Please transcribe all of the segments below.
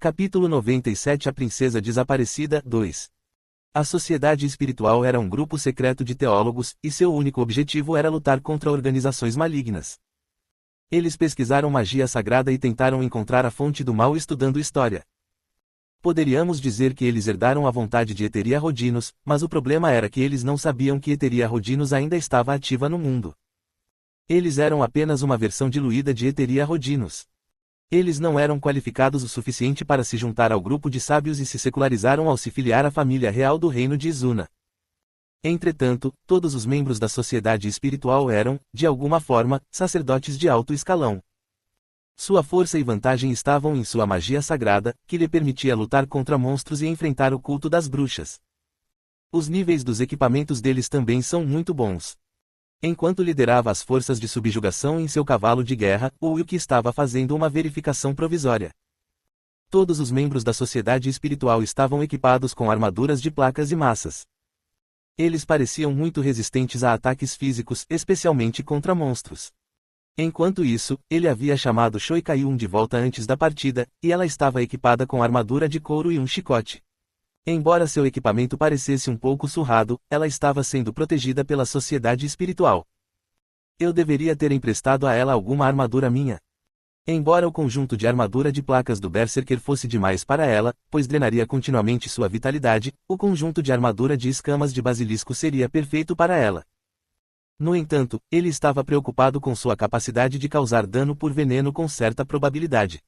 Capítulo 97 A Princesa Desaparecida 2. A Sociedade Espiritual era um grupo secreto de teólogos, e seu único objetivo era lutar contra organizações malignas. Eles pesquisaram magia sagrada e tentaram encontrar a fonte do mal estudando história. Poderíamos dizer que eles herdaram a vontade de Eteria Rodinos, mas o problema era que eles não sabiam que Eteria Rodinos ainda estava ativa no mundo. Eles eram apenas uma versão diluída de Eteria Rodinos. Eles não eram qualificados o suficiente para se juntar ao grupo de sábios e se secularizaram ao se filiar à família real do reino de Izuna. Entretanto, todos os membros da sociedade espiritual eram, de alguma forma, sacerdotes de alto escalão. Sua força e vantagem estavam em sua magia sagrada, que lhe permitia lutar contra monstros e enfrentar o culto das bruxas. Os níveis dos equipamentos deles também são muito bons. Enquanto liderava as forças de subjugação em seu cavalo de guerra, Uyuki estava fazendo uma verificação provisória. Todos os membros da sociedade espiritual estavam equipados com armaduras de placas e massas. Eles pareciam muito resistentes a ataques físicos, especialmente contra monstros. Enquanto isso, ele havia chamado Shoikayun de volta antes da partida, e ela estava equipada com armadura de couro e um chicote. Embora seu equipamento parecesse um pouco surrado, ela estava sendo protegida pela sociedade espiritual. Eu deveria ter emprestado a ela alguma armadura minha. Embora o conjunto de armadura de placas do Berserker fosse demais para ela, pois drenaria continuamente sua vitalidade, o conjunto de armadura de escamas de basilisco seria perfeito para ela. No entanto, ele estava preocupado com sua capacidade de causar dano por veneno com certa probabilidade.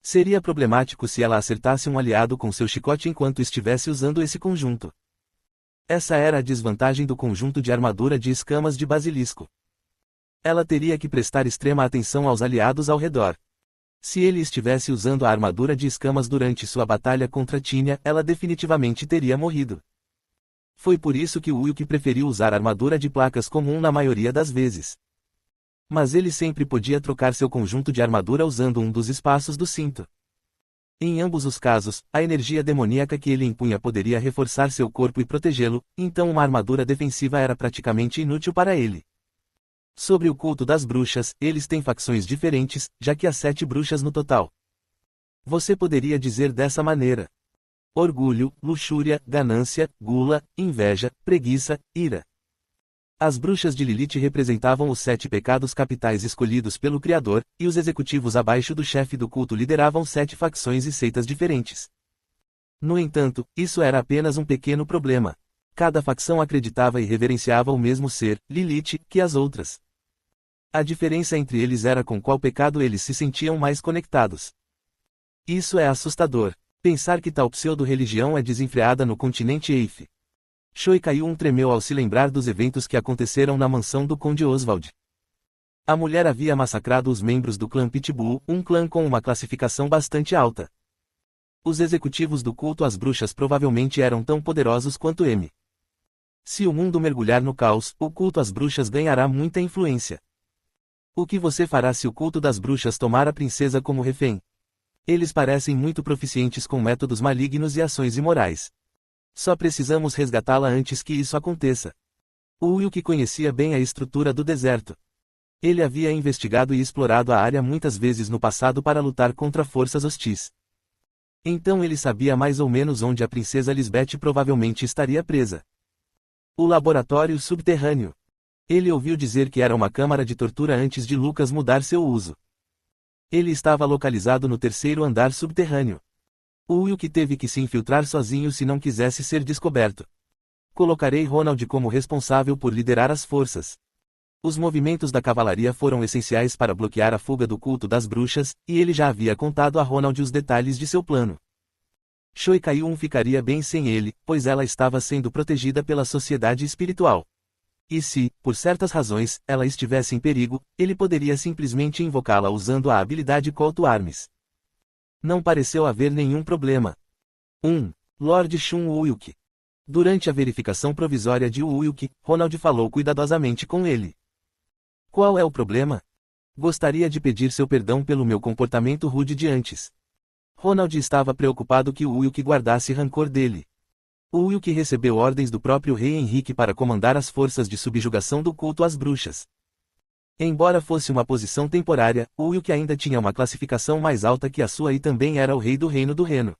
Seria problemático se ela acertasse um aliado com seu chicote enquanto estivesse usando esse conjunto. Essa era a desvantagem do conjunto de armadura de escamas de basilisco. Ela teria que prestar extrema atenção aos aliados ao redor. Se ele estivesse usando a armadura de escamas durante sua batalha contra Tinia, ela definitivamente teria morrido. Foi por isso que Uyuki preferiu usar armadura de placas comum na maioria das vezes. Mas ele sempre podia trocar seu conjunto de armadura usando um dos espaços do cinto. Em ambos os casos, a energia demoníaca que ele impunha poderia reforçar seu corpo e protegê-lo, então uma armadura defensiva era praticamente inútil para ele. Sobre o culto das bruxas, eles têm facções diferentes, já que há 7 bruxas no total. Você poderia dizer dessa maneira: orgulho, luxúria, ganância, gula, inveja, preguiça, ira. As bruxas de Lilith representavam os 7 pecados capitais escolhidos pelo Criador, e os executivos abaixo do chefe do culto lideravam 7 facções e seitas diferentes. No entanto, isso era apenas um pequeno problema. Cada facção acreditava e reverenciava o mesmo ser, Lilith, que as outras. A diferença entre eles era com qual pecado eles se sentiam mais conectados. Isso é assustador. Pensar que tal pseudo-religião é desenfreada no continente Eif. Shoikayun tremeu ao se lembrar dos eventos que aconteceram na mansão do Conde Oswald. A mulher havia massacrado os membros do clã Pitbull, um clã com uma classificação bastante alta. Os executivos do culto às bruxas provavelmente eram tão poderosos quanto M. Se o mundo mergulhar no caos, o culto às bruxas ganhará muita influência. O que você fará se o culto das bruxas tomar a princesa como refém? Eles parecem muito proficientes com métodos malignos e ações imorais. Só precisamos resgatá-la antes que isso aconteça. Uyuki conhecia bem a estrutura do deserto. Ele havia investigado e explorado a área muitas vezes no passado para lutar contra forças hostis. Então ele sabia mais ou menos onde a princesa Lisbeth provavelmente estaria presa. O laboratório subterrâneo. Ele ouviu dizer que era uma câmara de tortura antes de Lucas mudar seu uso. Ele estava localizado no 3º andar subterrâneo. Uyuki teve que se infiltrar sozinho se não quisesse ser descoberto. Colocarei Ronald como responsável por liderar as forças. Os movimentos da cavalaria foram essenciais para bloquear a fuga do culto das bruxas, e ele já havia contado a Ronald os detalhes de seu plano. Shoikayun ficaria bem sem ele, pois ela estava sendo protegida pela sociedade espiritual. E se, por certas razões, ela estivesse em perigo, ele poderia simplesmente invocá-la usando a habilidade Call to Arms. Não pareceu haver nenhum problema. 1. Lord Shun Uyuki. Durante a verificação provisória de Uyuki, Ronald falou cuidadosamente com ele. Qual é o problema? Gostaria de pedir seu perdão pelo meu comportamento rude de antes. Ronald estava preocupado que Uyuki guardasse rancor dele. Uyuki recebeu ordens do próprio rei Henrique para comandar as forças de subjugação do culto às bruxas. Embora fosse uma posição temporária, Ulk ainda tinha uma classificação mais alta que a sua e também era o rei do Reino do Reno.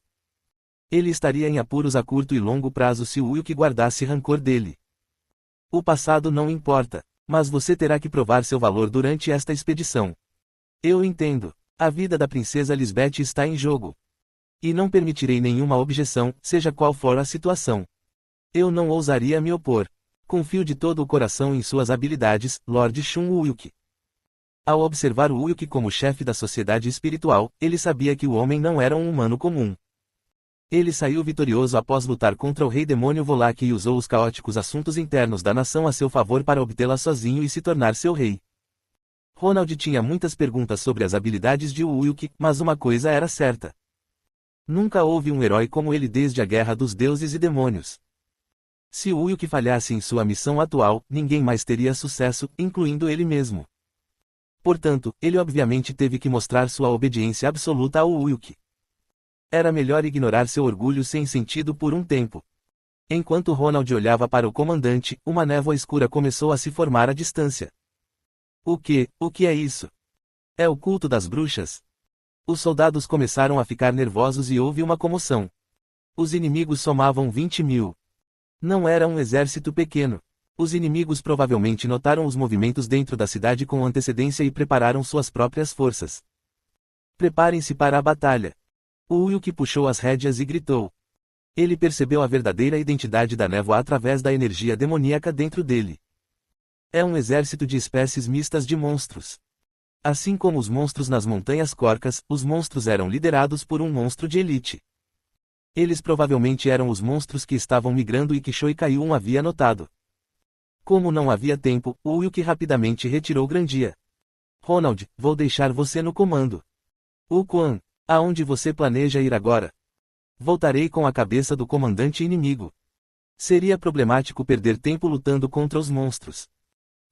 Ele estaria em apuros a curto e longo prazo se Ulk guardasse rancor dele. O passado não importa, mas você terá que provar seu valor durante esta expedição. Eu entendo. A vida da princesa Lisbeth está em jogo. E não permitirei nenhuma objeção, seja qual for a situação. Eu não ousaria me opor. Confio de todo o coração em suas habilidades, Lord Shun Ulk. Ao observar o Ulk como chefe da sociedade espiritual, ele sabia que o homem não era um humano comum. Ele saiu vitorioso após lutar contra o rei demônio Volak e usou os caóticos assuntos internos da nação a seu favor para obtê-la sozinho e se tornar seu rei. Ronald tinha muitas perguntas sobre as habilidades de Ulk, mas uma coisa era certa. Nunca houve um herói como ele desde a Guerra dos Deuses e Demônios. Se Ulk falhasse em sua missão atual, ninguém mais teria sucesso, incluindo ele mesmo. Portanto, ele obviamente teve que mostrar sua obediência absoluta ao Ulk. Era melhor ignorar seu orgulho sem sentido por um tempo. Enquanto Ronald olhava para o comandante, uma névoa escura começou a se formar à distância. O que é isso? É o culto das bruxas? Os soldados começaram a ficar nervosos e houve uma comoção. Os inimigos somavam 20.000. Não era um exército pequeno. Os inimigos provavelmente notaram os movimentos dentro da cidade com antecedência e prepararam suas próprias forças. Preparem-se para a batalha. O Ulk puxou as rédeas e gritou. Ele percebeu a verdadeira identidade da névoa através da energia demoníaca dentro dele. É um exército de espécies mistas de monstros. Assim como os monstros nas Montanhas Corcas, os monstros eram liderados por um monstro de elite. Eles provavelmente eram os monstros que estavam migrando e que Shoikaiyun havia notado. Como não havia tempo, o Ulk rapidamente retirou Grandia. Ronald, vou deixar você no comando. Quan, aonde você planeja ir agora? Voltarei com a cabeça do comandante inimigo. Seria problemático perder tempo lutando contra os monstros.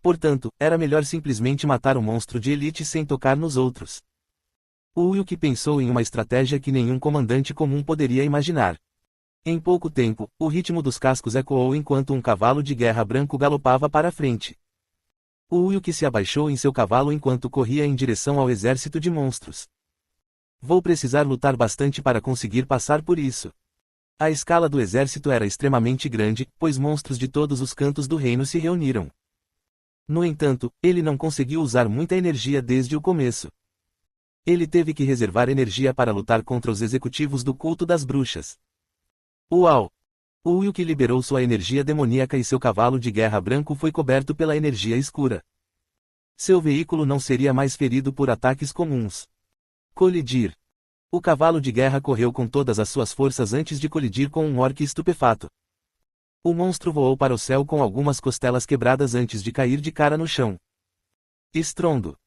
Portanto, era melhor simplesmente matar o monstro de elite sem tocar nos outros. O Ulk pensou em uma estratégia que nenhum comandante comum poderia imaginar. Em pouco tempo, o ritmo dos cascos ecoou enquanto um cavalo de guerra branco galopava para a frente. O Ulk se abaixou em seu cavalo enquanto corria em direção ao exército de monstros. Vou precisar lutar bastante para conseguir passar por isso. A escala do exército era extremamente grande, pois monstros de todos os cantos do reino se reuniram. No entanto, ele não conseguiu usar muita energia desde o começo. Ele teve que reservar energia para lutar contra os executivos do culto das bruxas. Uau! O Ulk liberou sua energia demoníaca e seu cavalo de guerra branco foi coberto pela energia escura. Seu veículo não seria mais ferido por ataques comuns. Colidir. O cavalo de guerra correu com todas as suas forças antes de colidir com um orc estupefato. O monstro voou para o céu com algumas costelas quebradas antes de cair de cara no chão. Estrondo.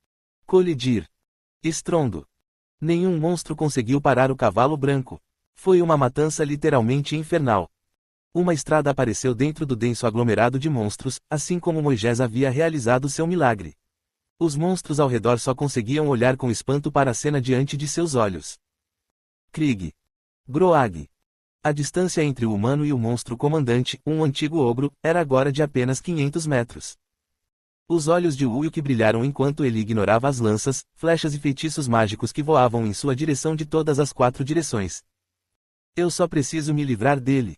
Colidir. Estrondo. Nenhum monstro conseguiu parar o cavalo branco. Foi uma matança literalmente infernal. Uma estrada apareceu dentro do denso aglomerado de monstros, assim como Moisés havia realizado seu milagre. Os monstros ao redor só conseguiam olhar com espanto para a cena diante de seus olhos. Krieg. Groag. A distância entre o humano e o monstro comandante, um antigo ogro, era agora de apenas 500 metros. Os olhos de Ulk brilharam enquanto ele ignorava as lanças, flechas e feitiços mágicos que voavam em sua direção de todas as 4 direções. Eu só preciso me livrar dele.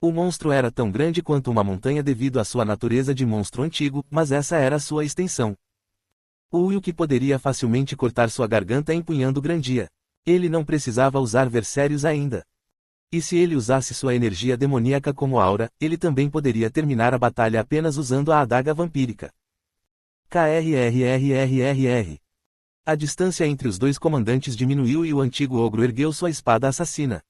O monstro era tão grande quanto uma montanha devido à sua natureza de monstro antigo, mas essa era a sua extensão. O Ulk poderia facilmente cortar sua garganta empunhando Grandia. Ele não precisava usar Versérios ainda. E se ele usasse sua energia demoníaca como aura, ele também poderia terminar a batalha apenas usando a adaga vampírica. KRRRRRR. A distância entre os dois comandantes diminuiu e o antigo ogro ergueu sua espada assassina.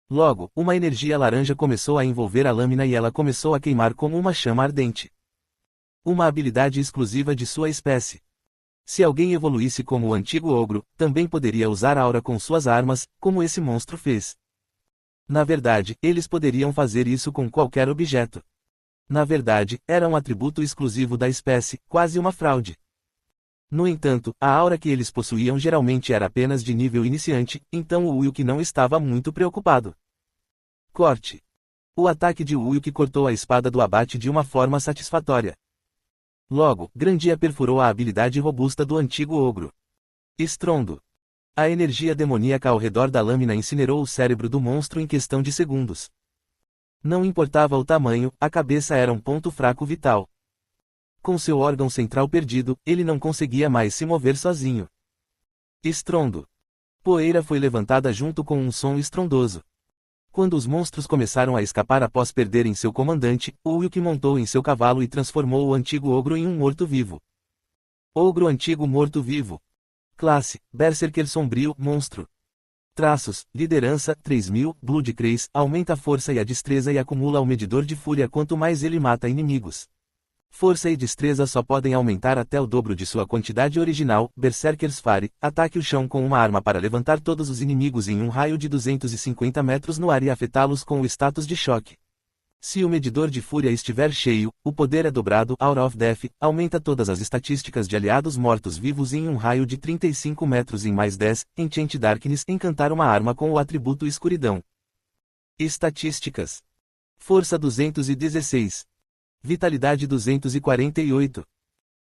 Logo, uma energia laranja começou a envolver a lâmina e ela começou a queimar como uma chama ardente. Uma habilidade exclusiva de sua espécie. Se alguém evoluísse como o antigo ogro, também poderia usar a aura com suas armas, como esse monstro fez. Na verdade, eles poderiam fazer isso com qualquer objeto. Na verdade, era um atributo exclusivo da espécie, quase uma fraude. No entanto, a aura que eles possuíam geralmente era apenas de nível iniciante, então o Ulk não estava muito preocupado. Corte. O ataque de Ulk cortou a espada do abate de uma forma satisfatória. Logo, Grandia perfurou a habilidade robusta do antigo ogro. Estrondo. A energia demoníaca ao redor da lâmina incinerou o cérebro do monstro em questão de segundos. Não importava o tamanho, a cabeça era um ponto fraco vital. Com seu órgão central perdido, ele não conseguia mais se mover sozinho. Estrondo. Poeira foi levantada junto com um som estrondoso. Quando os monstros começaram a escapar após perderem seu comandante, Ulk montou em seu cavalo e transformou o antigo ogro em um morto-vivo. Ogro antigo morto-vivo. Classe: Berserker sombrio, monstro. Traços: liderança, 3000, Blood Craze, aumenta a força e a destreza e acumula o medidor de fúria quanto mais ele mata inimigos. Força e destreza só podem aumentar até o dobro de sua quantidade original. Berserker's Fire, ataque o chão com uma arma para levantar todos os inimigos em um raio de 250 metros no ar e afetá-los com o status de choque. Se o medidor de fúria estiver cheio, o poder é dobrado. Aura of Death, aumenta todas as estatísticas de aliados mortos-vivos em um raio de 35 metros em mais 10. Enchant Darkness, encantar uma arma com o atributo escuridão. Estatísticas. Força 216. Vitalidade 248.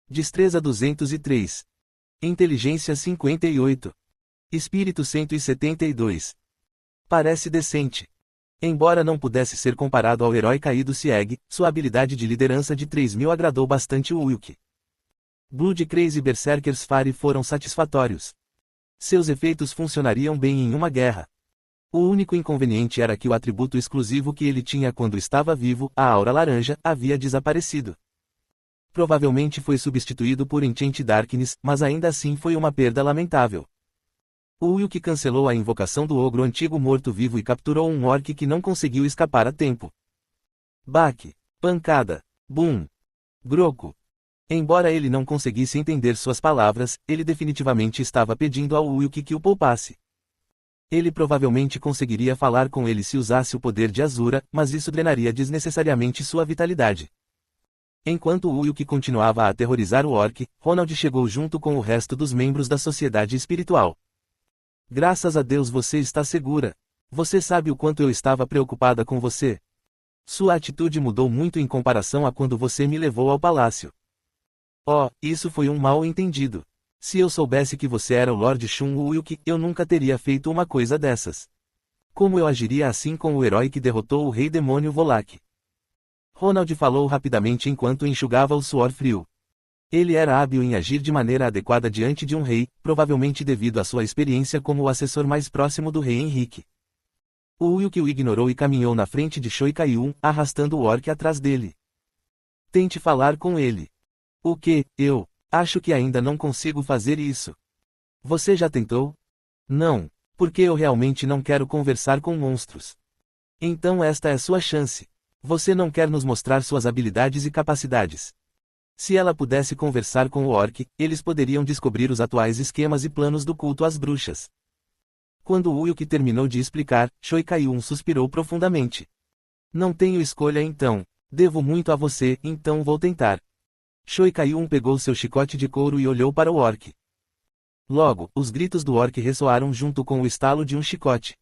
Destreza 203. Inteligência 58. Espírito 172. Parece decente. Embora não pudesse ser comparado ao herói caído Sieg, sua habilidade de liderança de 3000 agradou bastante o Ulk. Blood Craze e Berserker's Fire foram satisfatórios. Seus efeitos funcionariam bem em uma guerra. O único inconveniente era que o atributo exclusivo que ele tinha quando estava vivo, a Aura Laranja, havia desaparecido. Provavelmente foi substituído por Enchant Darkness, mas ainda assim foi uma perda lamentável. O Ulk cancelou a invocação do ogro antigo morto-vivo e capturou um orc que não conseguiu escapar a tempo. Baque. Pancada. Boom. Groco. Embora ele não conseguisse entender suas palavras, ele definitivamente estava pedindo ao Ulk que o poupasse. Ele provavelmente conseguiria falar com ele se usasse o poder de Azura, mas isso drenaria desnecessariamente sua vitalidade. Enquanto Ulk continuava a aterrorizar o orc, Ronald chegou junto com o resto dos membros da sociedade espiritual. Graças a Deus você está segura. Você sabe o quanto eu estava preocupada com você. Sua atitude mudou muito em comparação a quando você me levou ao palácio. Oh, isso foi um mal-entendido. Se eu soubesse que você era o Lord Shun Ulk, eu nunca teria feito uma coisa dessas. Como eu agiria assim com o herói que derrotou o Rei Demônio Volak? Ronald falou rapidamente enquanto enxugava o suor frio. Ele era hábil em agir de maneira adequada diante de um rei, provavelmente devido à sua experiência como o assessor mais próximo do rei Henrique. O Ulk o ignorou e caminhou na frente de Choi Kaiun, arrastando o orc atrás dele. Tente falar com ele. O que? Eu acho que ainda não consigo fazer isso. Você já tentou? Não, porque eu realmente não quero conversar com monstros. Então esta é sua chance. Você não quer nos mostrar suas habilidades e capacidades. Se ela pudesse conversar com o orc, eles poderiam descobrir os atuais esquemas e planos do culto às bruxas. Quando Ulk terminou de explicar, Choi Kaiun suspirou profundamente. Não tenho escolha então. Devo muito a você, então vou tentar. Choi Kaiun pegou seu chicote de couro e olhou para o orc. Logo, os gritos do orc ressoaram junto com o estalo de um chicote.